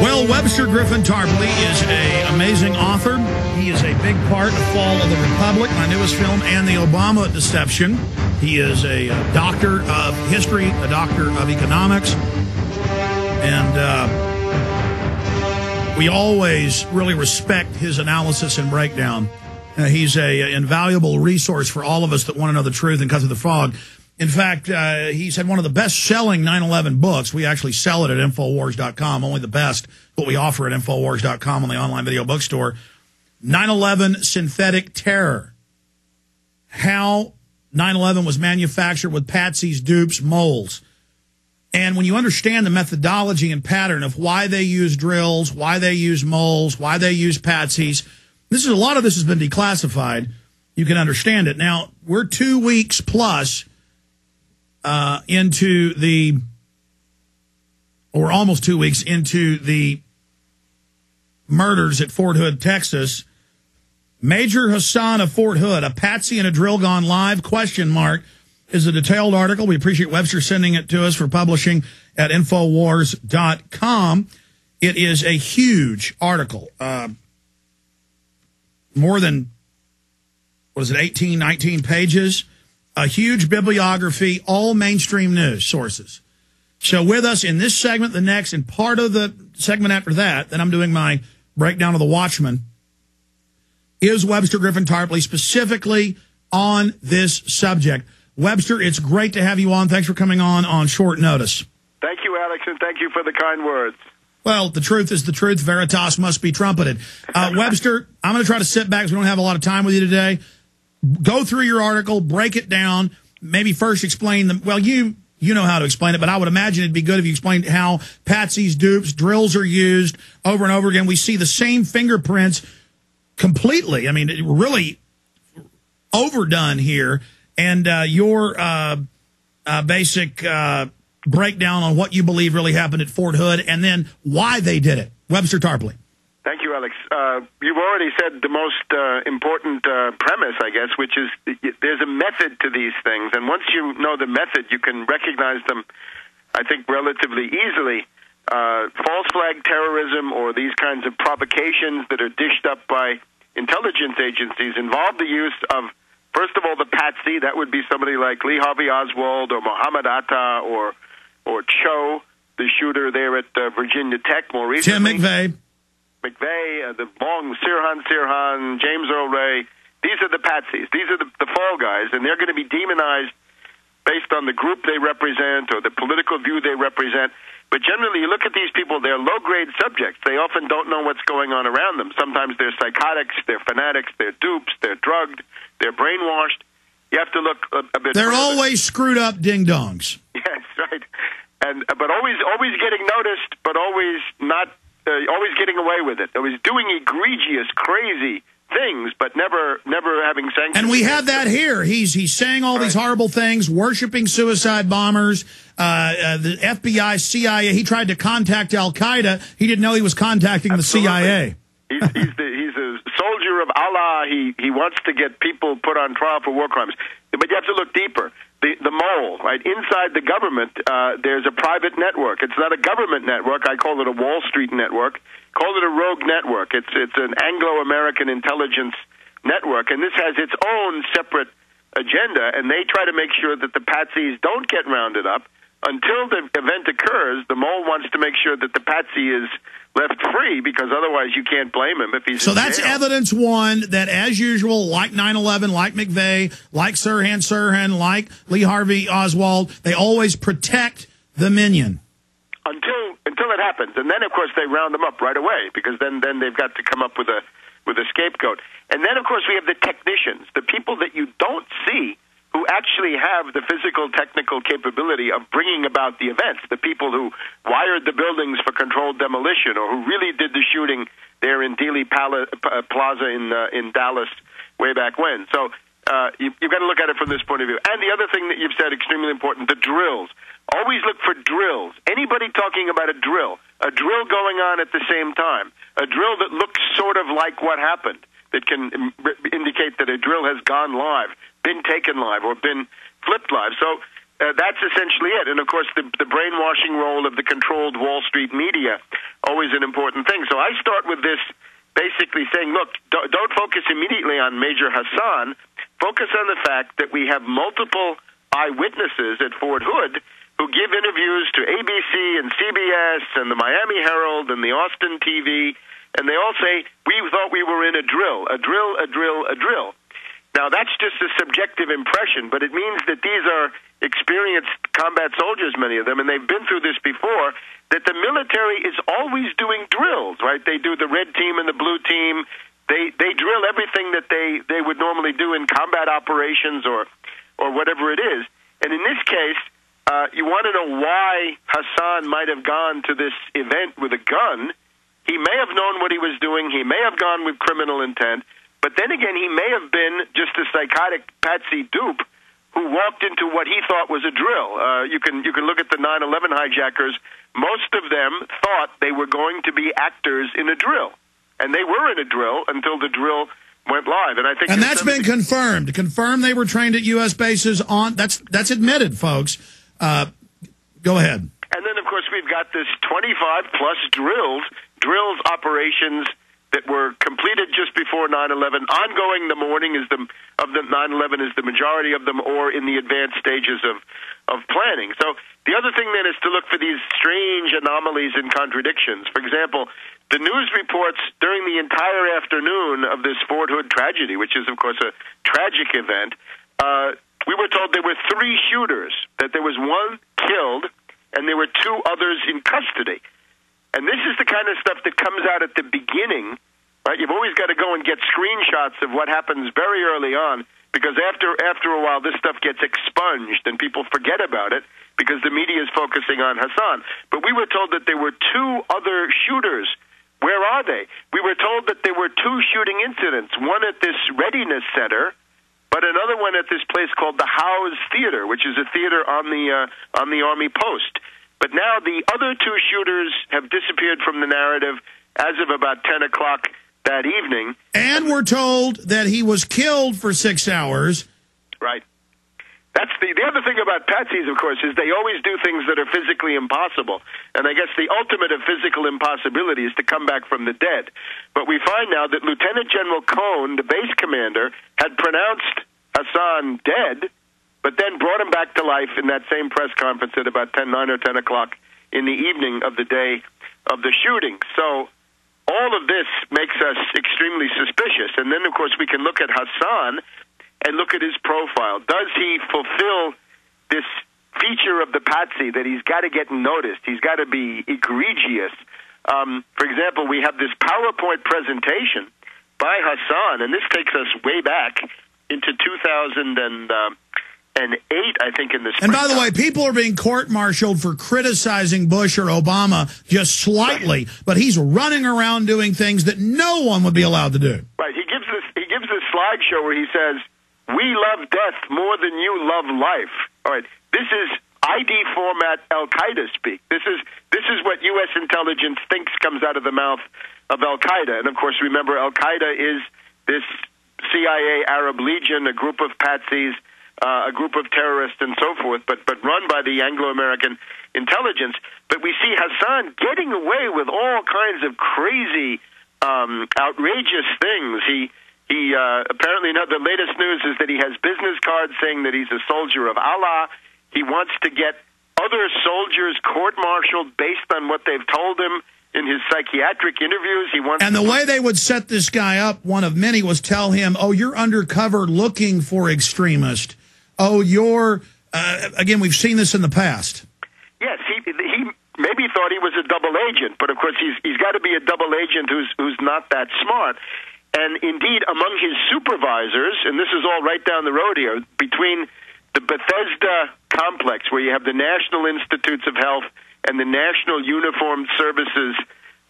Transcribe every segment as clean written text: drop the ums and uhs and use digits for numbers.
Well, Webster Tarpley is an amazing author. He is a big part of Fall of the Republic, my newest film, and the Obama Deception. He is a doctor of history, a doctor of economics, and we always really respect his analysis and breakdown. He's an invaluable resource for all of us that want to know the truth and cut through the fog. In fact, he's had one of the best-selling 9/11 books. We actually sell it at Infowars.com, only the best, what we offer at Infowars.com on the online video bookstore. 9/11 Synthetic Terror. How 9/11 was manufactured with patsies, dupes, moles. And when you understand the methodology and pattern of why they use drills, why they use moles, why they use patsies, a lot of this has been declassified. You can understand it. Now, we're 2 weeks plus or almost 2 weeks into the murders at Fort Hood, Texas. Major Hasan of Fort Hood, a patsy and a drill gone live, ? Is a detailed article. We appreciate Webster sending it to us for publishing at Infowars.com. It is a huge article. More than, 18, 19 pages. A huge bibliography, all mainstream news sources. So with us in this segment, the next, and part of the segment after that, then I'm doing my breakdown of the Watchmen, is Webster Tarpley, specifically on this subject. Webster, it's great to have you on. Thanks for coming on short notice. Thank you, Alex, and thank you for the kind words. Well, the truth is the truth. Veritas must be trumpeted. Webster, I'm going to try to sit back because we don't have a lot of time with you today. Go through your article, break it down, maybe first explain them. Well, you know how to explain it, but I would imagine it'd be good if you explained how patsies, dupes, drills are used over and over again. We see the same fingerprints completely. I mean, really overdone here. And your basic breakdown on what you believe really happened at Fort Hood and then why they did it. Webster Tarpley. Thank you, Alex. You've already said the most important premise, I guess, which is there's a method to these things. And once you know the method, you can recognize them, I think, relatively easily. False flag terrorism or these kinds of provocations that are dished up by intelligence agencies involve the use of, first of all, the patsy. That would be somebody like Lee Harvey Oswald or Mohammed Atta or Cho, the shooter there at Virginia Tech more recently. Tim McVeigh, the long Sirhan, James Earl Ray. These are the patsies. These are the fall guys, and they're going to be demonized based on the group they represent or the political view they represent. But generally, you look at these people, they're low-grade subjects. They often don't know what's going on around them. Sometimes they're psychotics, they're fanatics, they're dupes, they're drugged, they're brainwashed. You have to look a bit They're further. always screwed up ding-dongs. Yes, right. But always getting noticed, but always not... always getting away with it. Always doing egregious, crazy things, but never having sanctions. And we have that here. He's saying all these horrible things, worshiping suicide bombers, the FBI, CIA. He tried to contact Al-Qaeda. He didn't know he was contacting Absolutely. the CIA. He's a soldier of Allah. He wants to get people put on trial for war crimes. But you have to look deeper. The mole, right? Inside the government, there's a private network. It's not a government network. I call it a Wall Street network. Call it a rogue network. It's an Anglo-American intelligence network, and this has its own separate agenda, and they try to make sure that the patsies don't get rounded up. Until the event occurs, the mole wants to make sure that the patsy is left free, because otherwise you can't blame him if he's in that's jail. evidence one that, as usual, like 9/11, like McVeigh, like Sirhan, like Lee Harvey Oswald, they always protect the minion. Until it happens. And then, of course, they round them up right away, because then they've got to come up with a scapegoat. And then, of course, we have the technicians, the people that you don't see who actually have the physical, technical capability of bringing about the events, the people who wired the buildings for controlled demolition or who really did the shooting there in Dealey Plaza in Dallas way back when. So you've got to look at it from this point of view. And the other thing that you've said, extremely important, the drills. Always look for drills. Anybody talking about a drill going on at the same time, a drill that looks sort of like what happened, that can indicate that a drill has gone live, been taken live, or been flipped live. So that's essentially it. And, of course, the brainwashing role of the controlled Wall Street media. always an important thing. So I start with this basically saying, look, don't focus immediately on Major Hasan. Focus on the fact that we have multiple eyewitnesses at Fort Hood who give interviews to ABC and CBS and the Miami Herald and the Austin TV, and they all say, we thought we were in a drill. Now, that's just a subjective impression, but it means that these are experienced combat soldiers, many of them, and they've been through this before, that the military is always doing drills, right? They do the red team and the blue team. They drill everything that they would normally do in combat operations or whatever it is. And in this case, you want to know why Hasan might have gone to this event with a gun. He may have known what he was doing. He may have gone with criminal intent. But then again, he may have been just a psychotic patsy dupe who walked into what he thought was a drill. You can look at the 9/11 hijackers. Most of them thought they were going to be actors in a drill. And they were in a drill until the drill went live. And I think that's been confirmed. Confirmed they were trained at U.S. bases on. That's admitted, folks. Go ahead. And then, of course, we've got this 25-plus drills operations that were completed just before 9/11, ongoing the morning of the 9/11 is the majority of them, or in the advanced stages of planning. So the other thing then is to look for these strange anomalies and contradictions. For example, the news reports during the entire afternoon of this Fort Hood tragedy, which is, of course, a tragic event, we were told there were 3 shooters, that there was 1 killed, and there were 2 others in custody. And this is the kind of stuff that comes out at the beginning, right? You've always got to go and get screenshots of what happens very early on, because after a while this stuff gets expunged and people forget about it because the media is focusing on Hasan. But we were told that there were 2 other shooters. Where are they? We were told that there were 2 shooting incidents, one at this readiness center, but another one at this place called the House Theater, which is a theater on the Army post. But now the other 2 shooters have disappeared from the narrative as of about 10 o'clock that evening. And we're told that he was killed for 6 hours. Right. That's the other thing about patsies, of course, is they always do things that are physically impossible. And I guess the ultimate of physical impossibility is to come back from the dead. But we find now that Lieutenant General Cohn, the base commander, had pronounced Hasan dead, but then brought him back to life in that same press conference at about 9 or 10 o'clock in the evening of the day of the shooting. So all of this makes us extremely suspicious. And then, of course, we can look at Hasan and look at his profile. Does he fulfill this feature of the patsy that he's got to get noticed? He's got to be egregious. For example, we have this PowerPoint presentation by Hasan, and this takes us way back into 2008, I think, in the spring. And by the way, people are being court-martialed for criticizing Bush or Obama just slightly, but he's running around doing things that no one would be allowed to do. Right. He gives this slideshow where he says, "We love death more than you love life." All right. This is ID format Al-Qaeda speak. This is what U.S. intelligence thinks comes out of the mouth of Al-Qaeda. And, of course, remember, Al-Qaeda is this CIA Arab Legion, a group of patsies, a group of terrorists and so forth, but run by the Anglo-American intelligence. But we see Hasan getting away with all kinds of crazy, outrageous things. He apparently, now the latest news is that he has business cards saying that he's a soldier of Allah. He wants to get other soldiers court-martialed based on what they've told him in his psychiatric interviews. And the way they would set this guy up, one of many, was tell him, "Oh, you're undercover looking for extremists. Oh, you're again, we've seen this in the past." Yes, he maybe thought he was a double agent, but of course he's got to be a double agent who's not that smart. And indeed, among his supervisors, and this is all right down the road here, between the Bethesda complex, where you have the National Institutes of Health and the National Uniformed Services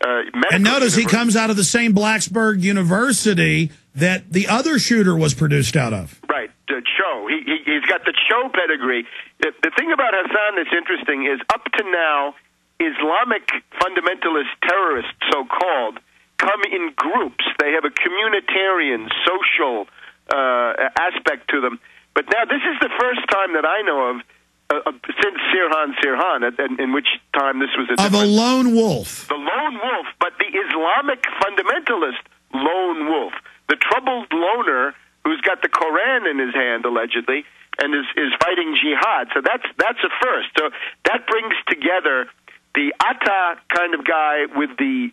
Medical And notice University. he comes out of the same Blacksburg University that the other shooter was produced out of. Right, Cho. He's got the Cho pedigree. The thing about Hasan that's interesting is, up to now, Islamic fundamentalist terrorists, so-called, come in groups. They have a communitarian, social aspect to them. But now this is the first time that I know of since Sirhan, in which time this was of a lone wolf. The lone wolf, but the Islamic fundamentalist lone wolf, the troubled loner who's got the Koran in his hand, allegedly, and is fighting jihad. So that's a first. So that brings together the Atta kind of guy with the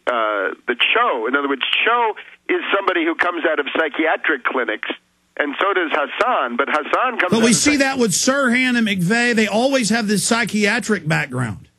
Cho. In other words, Cho is somebody who comes out of psychiatric clinics, and so does Hasan. But Hasan comes. But we see that with Sirhan and McVeigh. They always have this psychiatric background.